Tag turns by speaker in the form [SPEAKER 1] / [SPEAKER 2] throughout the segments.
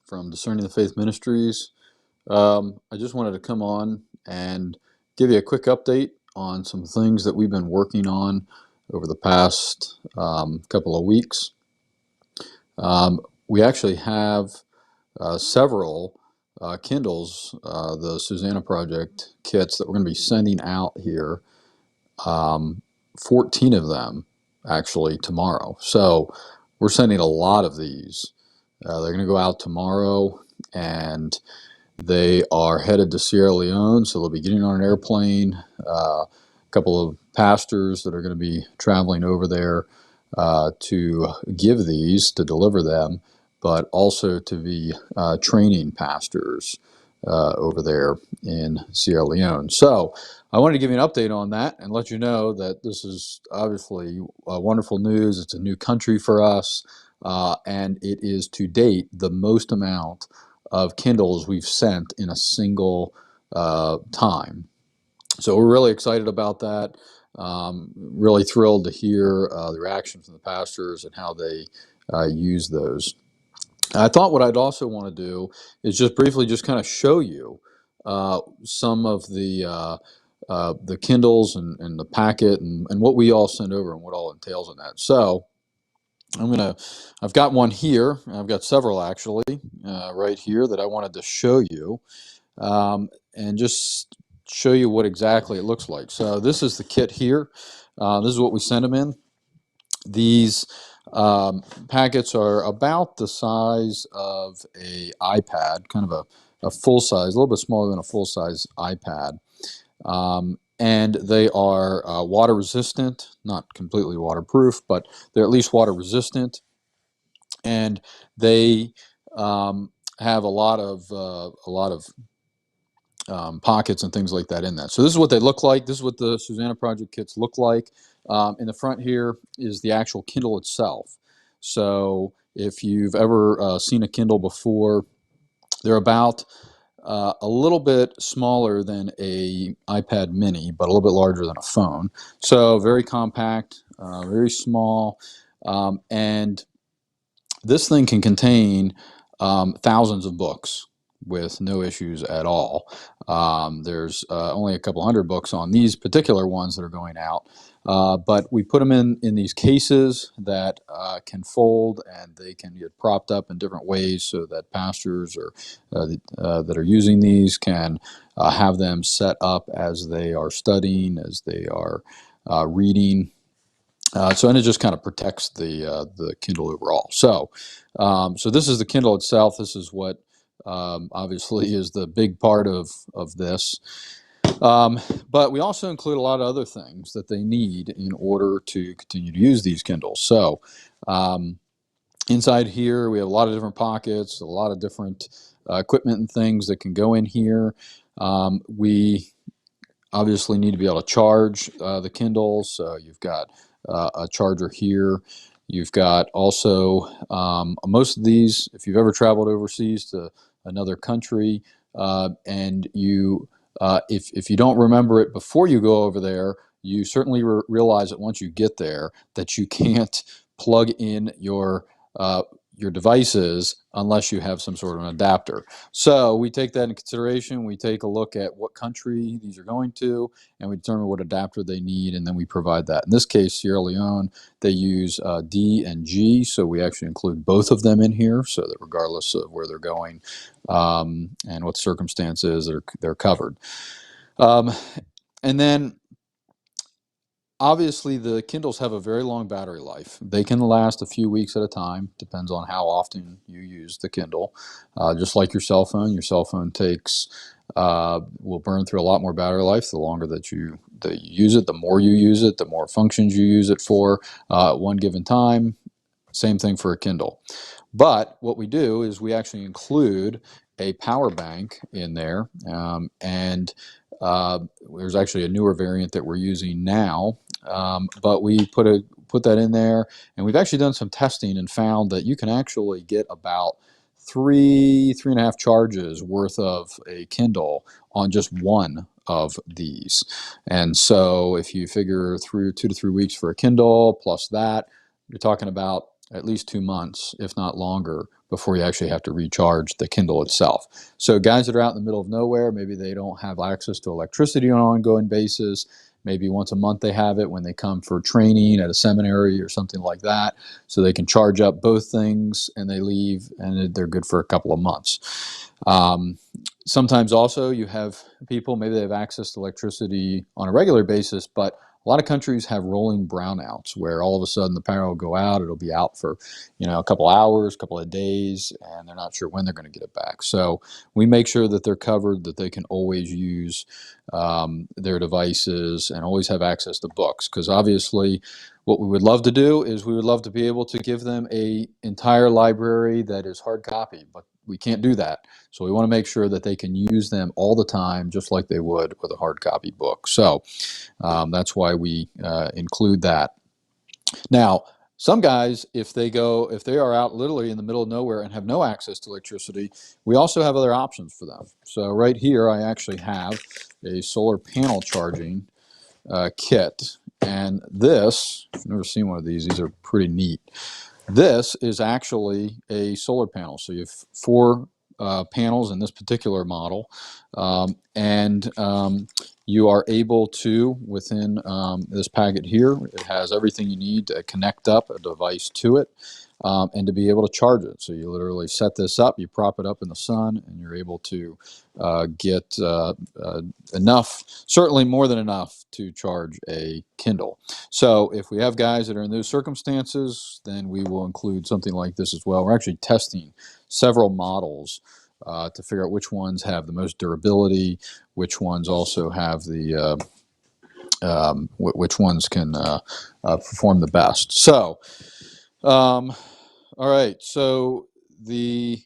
[SPEAKER 1] from Discerning the Faith Ministries. I just wanted to come on and give you a quick update on some things that we've been working on over the past couple of weeks. We actually have several Kindles, the Susannah Project kits that we're going to be sending out here. 14 of them actually tomorrow. So we're sending a lot of these. They're going to go out tomorrow, and they are headed to Sierra Leone, so they'll be getting on an airplane. A couple of pastors that are going to be traveling over there to give these, to deliver them, but also to be training pastors over there in Sierra Leone. So I wanted to give you an update on that and let you know that this is obviously wonderful news. It's a new country for us, and it is to date the most amount of Kindles we've sent in a single time. So we're really excited about that. Really thrilled to hear the reaction from the pastors and how they use those. I thought what I'd also want to do is just briefly just kind of show you some of the Kindles and the packet and what we all send over and what all entails in that. So I've got one here. I've got several actually right here that I wanted to show you and just show you what exactly it looks like. So this is the kit here. This is what we send them in. These packets are about the size of a iPad, kind of a full size, a little bit smaller than a full size iPad. And they are water resistant, not completely waterproof, but they're at least water resistant. And they have a lot of pockets and things like that in that. So this is what they look like. This is what the Susannah Project kits look like. In the front here is the actual Kindle itself. So if you've ever seen a Kindle before, they're about a little bit smaller than a iPad mini, but a little bit larger than a phone. So very compact, very small, and this thing can contain thousands of books with no issues at all. There's only a couple hundred books on these particular ones that are going out, but we put them in these cases that can fold, and they can get propped up in different ways so that pastors or that are using these can have them set up as they are studying, as they are reading. And it just kind of protects the Kindle overall. So this is the Kindle itself. This is what obviously is the big part of this. But we also include a lot of other things that they need in order to continue to use these Kindles. So inside here we have a lot of different pockets, a lot of different equipment and things that can go in here. We obviously need to be able to charge the Kindles. So you've got a charger here. You've got also most of these, if you've ever traveled overseas to another country and you if you don't remember it before you go over there, you certainly realize that once you get there that you can't plug in your devices unless you have some sort of an adapter. So we take that into consideration. We take a look at what country these are going to, and we determine what adapter they need, and then we provide that. In this case, Sierra Leone, they use D and G, so we actually include both of them in here so that regardless of where they're going and what the circumstances, they're covered. And then obviously, the Kindles have a very long battery life. They can last a few weeks at a time, depends on how often you use the Kindle. Just like your cell phone takes, will burn through a lot more battery life the longer that you use it, the more you use it, the more functions you use it for at one given time. Same thing for a Kindle. But what we do is we actually include a power bank in there, and there's actually a newer variant that we're using now, but we put that in there, and we've actually done some testing and found that you can actually get about three and a half charges worth of a Kindle on just one of these. And so if you figure 2 to 3 weeks for a Kindle plus that, you're talking about at least 2 months, if not longer, before you actually have to recharge the Kindle itself. So guys that are out in the middle of nowhere, maybe they don't have access to electricity on an ongoing basis. Maybe once a month they have it when they come for training at a seminary or something like that. So they can charge up both things and they leave and they're good for a couple of months. Sometimes also you have people, maybe they have access to electricity on a regular basis, but a lot of countries have rolling brownouts where all of a sudden the power will go out. It'll be out for, a couple hours, a couple of days, and they're not sure when they're going to get it back. So we make sure that they're covered, that they can always use their devices and always have access to books. Because obviously, what we would love to do is we would love to be able to give them an entire library that is hard copy, but we can't do that. So we want to make sure that they can use them all the time, just like they would with a hard copy book. So that's why we include that. Now, some guys, if they are out literally in the middle of nowhere and have no access to electricity, we also have other options for them. So right here, I actually have a solar panel charging kit. And this, I've never seen one of these. These are pretty neat. This is actually a solar panel. So you have four panels in this particular model, and you are able to, within this packet here, it has everything you need to connect up a device to it and to be able to charge it. So you literally set this up, you prop it up in the sun, and you're able to get enough, certainly more than enough, to charge a Kindle. So if we have guys that are in those circumstances, then we will include something like this as well. We're actually testing several models to figure out which ones have the most durability, which ones also have the which ones can perform the best. So, all right. So let's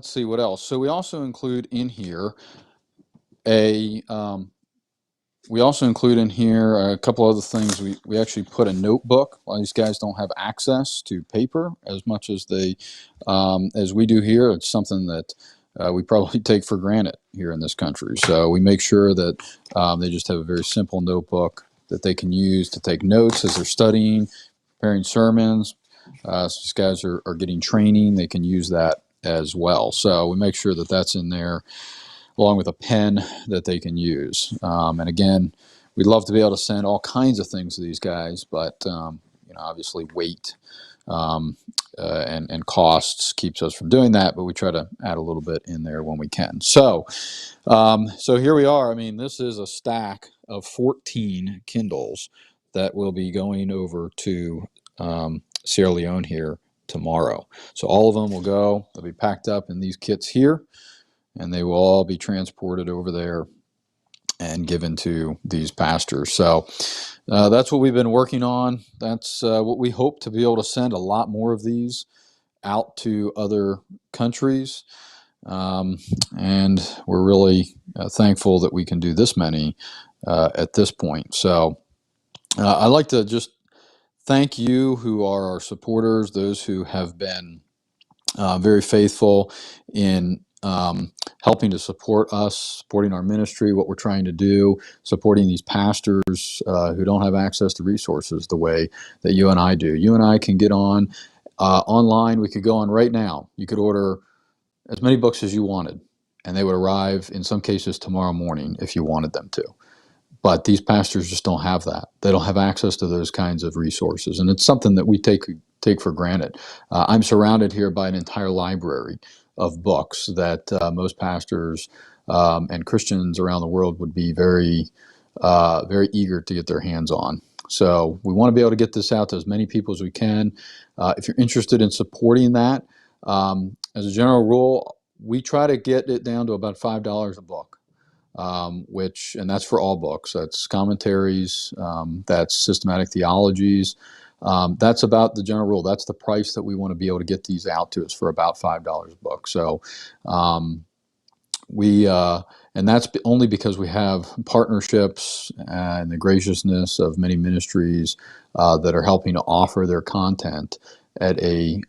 [SPEAKER 1] see what else. So we also include in here a couple other things. We actually put a notebook. A lot of these guys don't have access to paper as much as as we do here. It's something that we probably take for granted here in this country. So we make sure that they just have a very simple notebook that they can use to take notes as they're studying, preparing sermons. So these guys are getting training. They can use that as well. So we make sure that that's in there, along with a pen that they can use. And again, we'd love to be able to send all kinds of things to these guys, but obviously weight and costs keeps us from doing that. But we try to add a little bit in there when we can. So here we are. I mean, this is a stack of 14 Kindles that will be going over to Sierra Leone here tomorrow. So all of them will go. They'll be packed up in these kits here, and they will all be transported over there and given to these pastors. So that's what we've been working on. That's what we hope to be able to send a lot more of these out to other countries. And we're really thankful that we can do this many at this point. So I'd like to just thank you who are our supporters, those who have been very faithful in helping to support us, supporting our ministry, what we're trying to do, supporting these pastors who don't have access to resources the way that you and I do. You and I can get on online. We could go on right now. You could order as many books as you wanted, and they would arrive in some cases tomorrow morning if you wanted them to. But these pastors just don't have that. They don't have access to those kinds of resources, and it's something that we take for granted. I'm surrounded here by an entire library of books that most pastors and Christians around the world would be very, very eager to get their hands on. So we want to be able to get this out to as many people as we can. If you're interested in supporting that, as a general rule, we try to get it down to about $5 a book. And that's for all books. That's commentaries, that's systematic theologies. That's about the general rule. That's the price that we want to be able to get these out to us, for about $5 a book. So and that's only because we have partnerships and the graciousness of many ministries that are helping to offer their content at a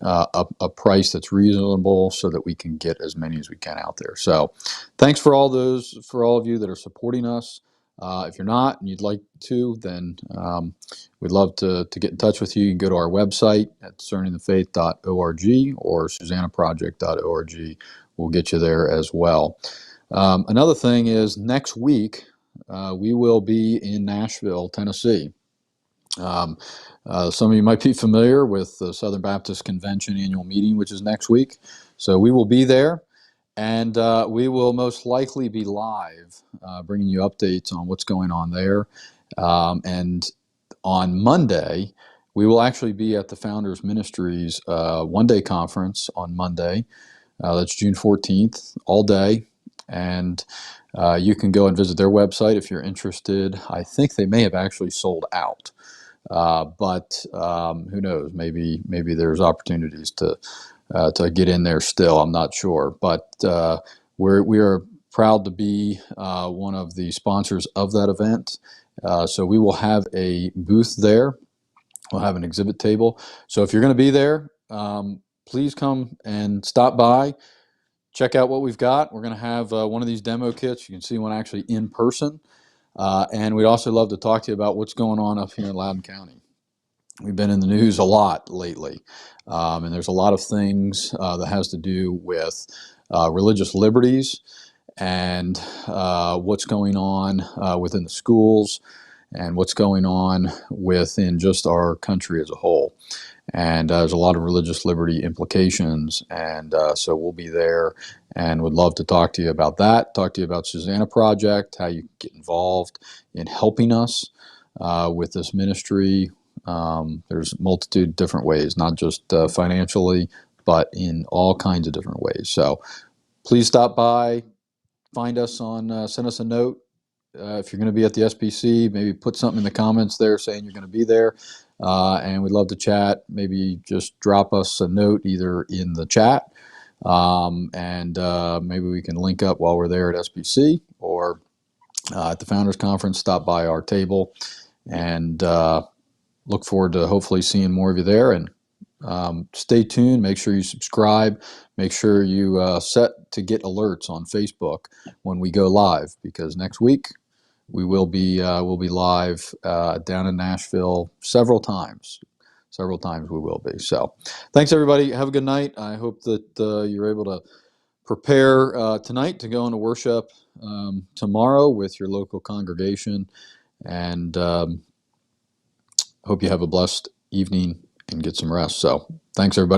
[SPEAKER 1] price that's reasonable, so that we can get as many as we can out there. So thanks for all of you that are supporting us. If you're not and you'd like to, then we'd love to get in touch with you. You can go to our website at discerningthefaith.org or susannahproject.org. We'll get you there as well. Another thing is next week we will be in Nashville, Tennessee. Some of you might be familiar with the Southern Baptist Convention annual meeting, which is next week. So we will be there, and we will most likely be live, bringing you updates on what's going on there. And on Monday, we will actually be at the Founders Ministries one-day conference on Monday. That's June 14th, all day. And you can go and visit their website if you're interested. I think they may have actually sold out. But who knows? Maybe there's opportunities to get in there still. I'm not sure, but we are proud to be one of the sponsors of that event. So we will have a booth there. We'll have an exhibit table. So if you're going to be there, please come and stop by. Check out what we've got. We're going to have one of these demo kits. You can see one actually in person. And we'd also love to talk to you about what's going on up here in Loudoun County. We've been in the news a lot lately, and there's a lot of things that has to do with religious liberties and what's going on within the schools and what's going on within just our country as a whole. And there's a lot of religious liberty implications, and so we'll be there and would love to talk to you about that, talk to you about Susannah Project, how you can get involved in helping us with this ministry. There's a multitude of different ways, not just financially, but in all kinds of different ways. So please stop by, find us on, send us a note. If you're going to be at the SBC, maybe put something in the comments there saying you're going to be there. And we'd love to chat. Maybe just drop us a note either in the chat, and maybe we can link up while we're there at SBC, or at the Founders Conference, stop by our table, and look forward to hopefully seeing more of you there. And stay tuned. Make sure you subscribe. Make sure you set to get alerts on Facebook when we go live, because next week we will be live down in Nashville several times. Several times we will be. So thanks, everybody. Have a good night. I hope that you're able to prepare tonight to go into worship tomorrow with your local congregation. And hope you have a blessed evening and get some rest. So thanks, everybody.